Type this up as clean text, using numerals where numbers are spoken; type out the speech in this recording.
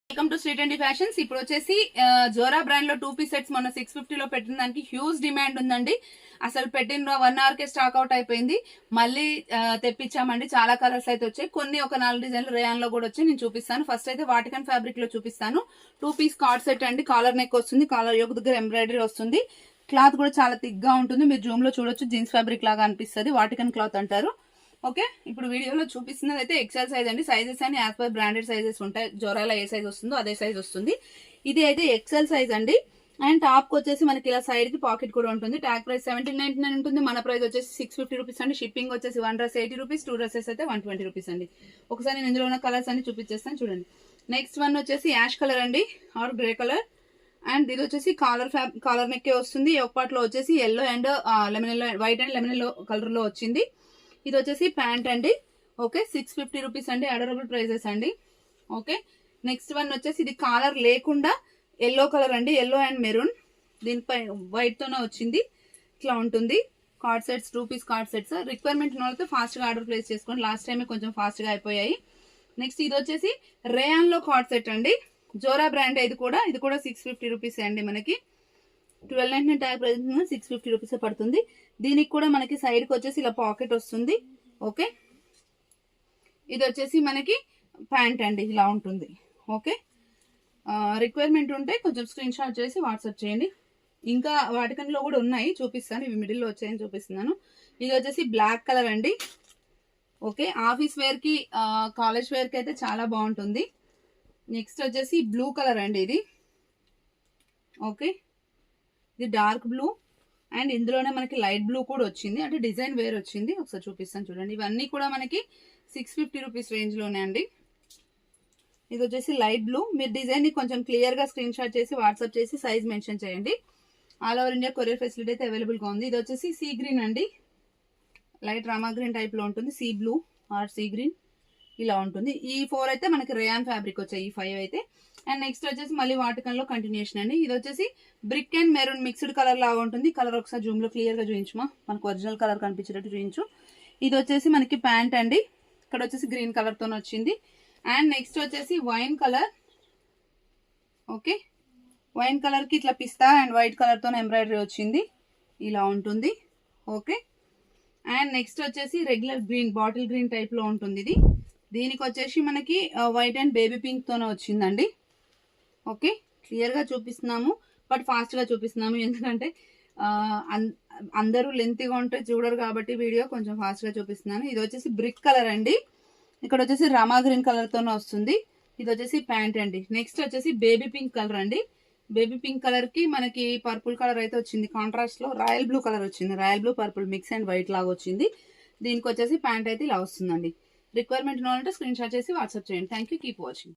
Welcome to Shri fashions. ఇప్పుడు వచ్చేసి Zora brand లో 2 పీస్ సెట్స్ మొన్న 650 లో పెట్టిన దానికి హ్యూజ్ డిమాండ్ ఉందండి. అసలు పెట్టిన 1 అవర్ కే స్టాక్ అవుట్ అయిపోయింది. మళ్ళీ తెప్పించామండి. చాలా కలర్స్ అయితే వచ్చాయి. కొన్ని ఒక 4 డిజైన్లు రేయాన్ లో కూడా వచ్చాయి. నేను చూపిస్తాను. ఫస్ట్ అయితే వాటికన్ ఫ్యాబ్రిక్ లో చూపిస్తాను. 2 పీస్ కార్డ్ సెట్ అండి. కాలర్ నెక్ వస్తుంది. కాలర్ యొక్క దగ్గర ఎంబ్రాయిడరీ వస్తుంది. క్లాత్ కూడా చాలా థిక్ గా ఉంటుంది. మీరు జూమ్ లో చూడొచ్చు. జీన్స్ ఫ్యాబ్రిక్ లాగా అనిపిస్తుంది. వాటికన్ క్లాత్ అంటారు. ఓకే, ఇప్పుడు వీడియోలో చూపిస్తున్నది అయితే ఎక్సెల్ సైజ్ అండి. సైజెస్ అని యాజ్ పర్ బ్రాండెడ్ సైజెస్ ఉంటాయి. జోరాలో ఏ సైజ్ వస్తుందో అదే సైజ్ వస్తుంది. ఇది అయితే ఎక్సెల్ సైజ్ అండి. అండ్ టాప్ కి వచ్చేసి మనకి ఇలా సైడ్ కి పాకెట్ కూడా ఉంటుంది. ట్యాగ్ ప్రైస్ 1799 ఉంటుంది. మన ప్రైస్ వచ్చేసి 650 రూపీస్ అండి. షిప్పింగ్ వచ్చేసి 1 డ్రెస్ 80 రూపీస్, 2 డ్రెస్సెస్ అయితే 120 రూపీస్ అండి. ఒకసారి నేను ఇందులో ఉన్న కలర్స్ అన్ని చూపించేస్తాను చూడండి. నెక్స్ట్ వన్ వచ్చేసి యాష్ కలర్ అండి, ఆర్ గ్రే కలర్. అండ్ ఇది వచ్చేసి కాలర్ నెక్కే వస్తుంది. ఒక పార్ట్లో వచ్చేసి yellow and lemon yellow, white and lemon yellow colour లో వచ్చింది. ఇది వచ్చేసి ప్యాంట్ అండి. ఓకే, 650 రూపీస్ అండి. అడరబుల్ ప్రైజెస్ అండి. ఓకే, నెక్స్ట్ వన్ వచ్చేసి ఇది కాలర్ లేకుండా ఎల్లో కలర్ అండి. ఎల్లో అండ్ మెరూన్, దీనిపై వైట్ తోనే వచ్చింది. ఇట్లా ఉంటుంది. Co-ord sets, 2 piece co-ord sets. Requirement ఉన్న వాళ్ళతో ఫాస్ట్ గా ఆర్డర్ ప్లేస్ చేసుకోండి. లాస్ట్ టైమే కొంచెం ఫాస్ట్ గా అయిపోయాయి. నెక్స్ట్ ఇది వచ్చేసి రేయాన్ లో కార్డ్ సెట్ అండి. Zora brand. ఇది కూడా 650 రూపీస్ అండి. మనకి 1299 ట్యాగ్ ప్రైస్ 650 రూపీస్ పడుతుంది. దీనికి కూడా మనకి సైడ్ కి వచ్చేసి ఇలా పాకెట్ వస్తుంది. ఓకే, ఇది వచ్చేసి మనకి ప్యాంట్ అండి. ఇలా ఉంటుంది. ఓకే, రిక్వైర్మెంట్ ఉంటే కొంచెం స్క్రీన్ షాట్ చేసి వాట్సాప్ చేయండి. ఇంకా వాటికన్లో కూడా ఉన్నాయి, చూపిస్తాను. ఇవి మిడిల్లో వచ్చాయని చూపిస్తున్నాను. ఇది వచ్చేసి బ్లాక్ కలర్ అండి. ఓకే, ఆఫీస్ వేర్ కి, కాలేజ్ వేర్ కి అయితే చాలా బాగుంటుంది. నెక్స్ట్ వచ్చేసి బ్లూ కలర్ అండి. ఇది ఓకే, ఇది డార్క్ బ్లూ అండ్ ఇందులోనే మనకి లైట్ బ్లూ కూడా వచ్చింది. అంటే డిజైన్ వేర్ వచ్చింది. ఒకసారి చూపిస్తాను చూడండి. ఇవన్నీ కూడా మనకి 650 రూపీస్ రేంజ్ లోనే అండి. ఇది వచ్చేసి లైట్ బ్లూ. మీరు డిజైన్ ని కొంచెం క్లియర్ గా స్క్రీన్ షాట్ చేసి వాట్సాప్ చేసి సైజ్ మెన్షన్ చేయండి. All over India courier facility అయితే అవైలబుల్ గా ఉంది. ఇది వచ్చేసి సీ గ్రీన్ అండి. లైట్ రామా గ్రీన్ టైప్ లో ఉంటుంది. Sea blue or sea green ఇలా ఉంటుంది. ఈ 4 అయితే మనకి రేయాన్ ఫ్యాబ్రిక్ వచ్చాయి. ఈ 5 అయితే. అండ్ నెక్స్ట్ వచ్చేసి మళ్ళీ వాటికన్ లో కంటిన్యూషన్ అండి. ఇది వచ్చేసి brick and maroon mixed colour లాగా ఉంటుంది. కలర్ ఒకసారి జూమ్ లో క్లియర్ గా చూపించుమా, మనకు ఒరిజినల్ కలర్ కనిపించేటట్టు చూపించు. ఇది వచ్చేసి మనకి ప్యాంట్ అండి. ఇక్కడ వచ్చేసి గ్రీన్ కలర్ తో వచ్చింది. అండ్ నెక్స్ట్ వచ్చేసి wine colour. Okay, wine colour కి ఇట్లా పిస్తా అండ్ వైట్ కలర్ తో ఎంబ్రాయిడరీ వచ్చింది. ఇలా ఉంటుంది. ఓకే, అండ్ నెక్స్ట్ వచ్చేసి regular green, bottle green type లో ఉంటుంది. ఇది దీనికి వచ్చేసి మనకి వైట్ అండ్ బేబీ పింక్ తోనే వచ్చిందండి. ఓకే, క్లియర్ గా చూపిస్తున్నాము, బట్ ఫాస్ట్ గా చూపిస్తున్నాము. ఎందుకంటే అందరూ లెంతీగా ఉంటే చూడరు కాబట్టి వీడియో కొంచెం ఫాస్ట్ గా చూపిస్తున్నాను. ఇది వచ్చేసి బ్రిక్ కలర్ అండి. ఇక్కడ వచ్చేసి రామా గ్రీన్ కలర్ తోనే వస్తుంది. ఇది వచ్చేసి ప్యాంట్ అండి. నెక్స్ట్ వచ్చేసి బేబీ పింక్ కలర్ అండి. బేబీ పింక్ కలర్ కి మనకి పర్పుల్ కలర్ అయితే వచ్చింది. కాంట్రాస్ట్ లో రాయల్ బ్లూ కలర్ వచ్చింది. Royal blue purple mix and white లాగా వచ్చింది. దీనికి వచ్చేసి ప్యాంట్ అయితే ఇలా వస్తుందండి. రిక్వైర్మెంట్ ఉన్న వాళ్ళంటే స్క్రీన్ షాట్ చేసి వాట్సాప్ చేయండి. Thank you. Keep watching.